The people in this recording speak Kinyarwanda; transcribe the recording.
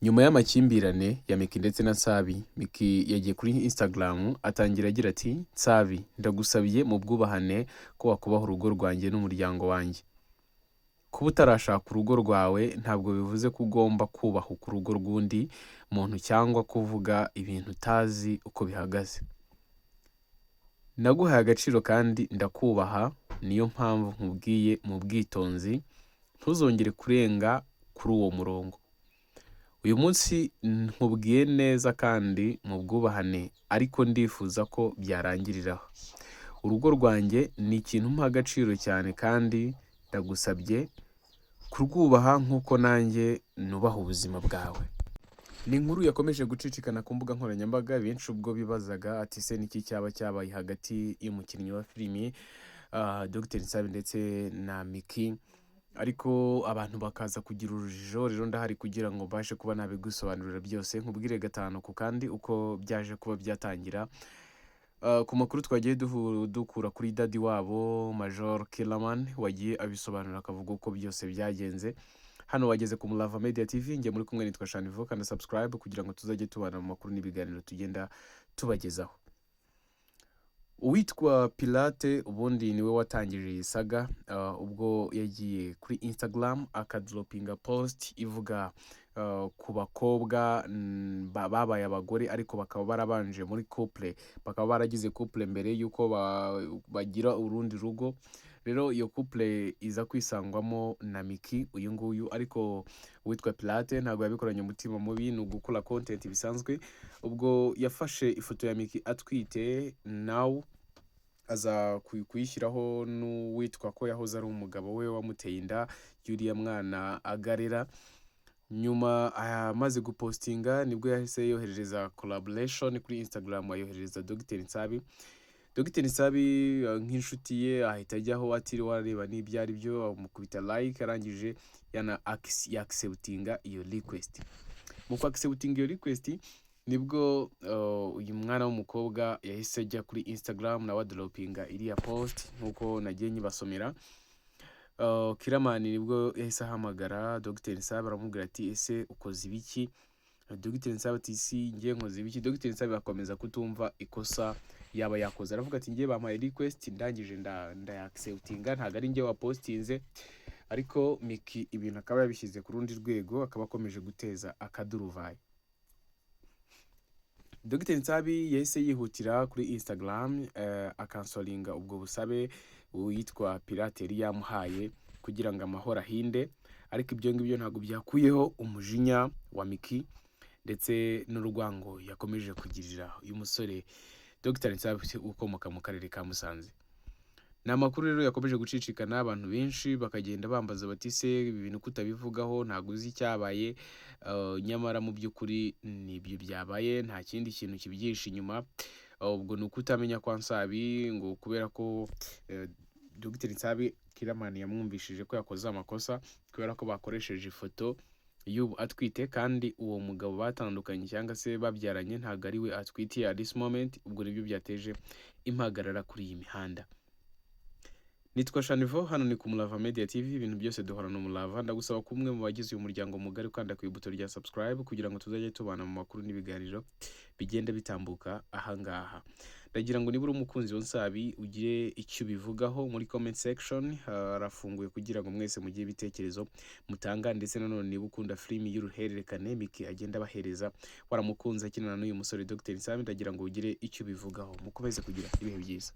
Nyuma y'amakimbirane ya Meki ndetse na Nsabi, Meki yagiye kuri Instagram atangira agira ati Nsabi ndagusabiye mu bwubahane ko wakubaha urugo rwanjye n'umuryango wanjye. Kuba utarashaka urugo rwawe ntabwo bivuze ko ugomba kubahuka urugo rw'undi muntu cyangwa kuvuga ibintu utazi uko bihagaze. Naguhaye agaciro kandi ndakubaha, niyo mpamvu nkubwiye mu bwitonzi ntuzongere kurenga kuri uwo murongo. Uyu munsi nkubwiye neza kandi mu bwubahane, ariko ndifuza ko byarangiriraho. Urugo rwanjye ni ikintu mpa agaciro cyane kandi ndagusabye kurwubaha nk'uko nanjye nubaha ubuzima bwawe. Ni inkuru yakomeje gucicikana ku mbuga nkoranyambaga, benshi ubwo bibazaga ati se niki cyaba cyabaye hagati y'umukinnyi wa filimi Dr Nsabi ndetse na Meki, ariko abantu bakaza kugira urujijo. Rero ndahari kugira ngo mbashe kuba nabigusobanurira byose, nkubwire gatanu ku kandi uko byaje kuba byatangira. Ku makuru twagiye dukura kuri dadi wabo Major Kilaman wagiye abisobanura akavuga uko byose byagenze. Hano wageze ku Mulava Media TV, njye muri kumwe nitwa Shanivo, kandi subscribe kugira ngo tuzajye tubana mu makuru n'ibiganiro tugenda tubagezaho. Uwitwa Pilate ubundi niwe watangije iyi saga, ubwo yagiye kuri Instagram akadropinga post ivuga ku bakobwa babaye abagore ariko bakaba barabanje muri couple, bakaba baragize couple mbere yuko bagira urundi rugo. Rero iyo couple iza kwisangwamo na Meki uyu nguyu, ariko uwitwa Pilate ntabwo yabikoranye umutima mubi, ni ugukora content bisanzwe. Ubwo yafashe ifoto ya Meki atwite, now aza kuyishyiraho n'uwitwa ko yahoze ari umugabo we wamuteye inda y'uriya mwana agarera. Nyuma amaze gupostinga nibwo yahise yohereza collaboration kuri Instagram, ayohereza Dr Nsabi. Dr Nsabi nk'inshuti ye ahita ajyaho atiriwe areba n'ibyo ari byo, amukubita like, arangije acceptinga iyo request. Mu acceptinga iyo request nibwo uyu mwana w'umukobwa yahise ajya kuri Instagram na wadropinga iriya post nkuko nagiye nyibasomera. Kilaman nibwo yahise ahamagara Dr Nsabi aramubwira ati ese ukoze ibiki? Dr Nsabi ati si njye nkoze ibiki. Dr Nsabi akomeza kutumva ikosa yaba yakoze, aravuga ati njye bampaye request ndangije ndayacceptinga, ntabwo ari njye wapostinze. Ariko Meki ibintu akaba yabishyize ku rundi rwego, akaba akomeje guteza akaduruvayi. Dr Nsabi yahise yihutira kuri Instagram akansolinga ubwo busabe witwa Pilate yari yamuhaye kugira ngo amahoro ahinde. Ariko ibyo ngibyo ntabwo byakuyeho umujinya wa Meki ndetse n'urwango yakomeje kugirira uyu musore Dr Nsabi ukomoka mu karere ka Musanze. Ni amakuru rero yakomeje gucicikana, abantu benshi bakagenda bambaza bati se ibi bintu kutabivugaho ntabwo uzi icyabaye. Nyamara mu by'ukuri nibyo byabaye, nta kindi kintu kibyihishe inyuma. Ubwo ni ukutamenya kwa Nsabi ngo kubera ko Dr Nsabi Kilaman yamwumvishije ko yakoze amakosa kubera ko bakoresheje ifoto y'ubu atwite, kandi uwo mugabo batandukanye cyangwa se babyaranye ntabwo ari we atwitiye at this moment. Ubwo nibyo byateje impagarara kuri iyi mihanda. Nitwa Shanivo, hano ni ku Mulava Media TV, ibintu byose duhorana umulava. Ndagusaba ko umwe mu bagize uyu muryango mugari ukanda ku ibuto rya subscribe kugira ngo tuzajye tubana mu makuru n'ibiganiro bigenda bitambuka ahangaha. Ndagira ngo nibura umukunzi wa Nsabi ugire icyo bivugaho muri comment section, arafunguye kugira ngo mwese mugire ibitekerezo mutanga, ndetse nanone niba ukunda filimi y'uruhererekane Meki agenda bahereza waramukunze akinana n'uyu musore Dr Nsabi, ndagira ngo ugire icyo bivugaho. Mukomeze kugira ibihe byiza.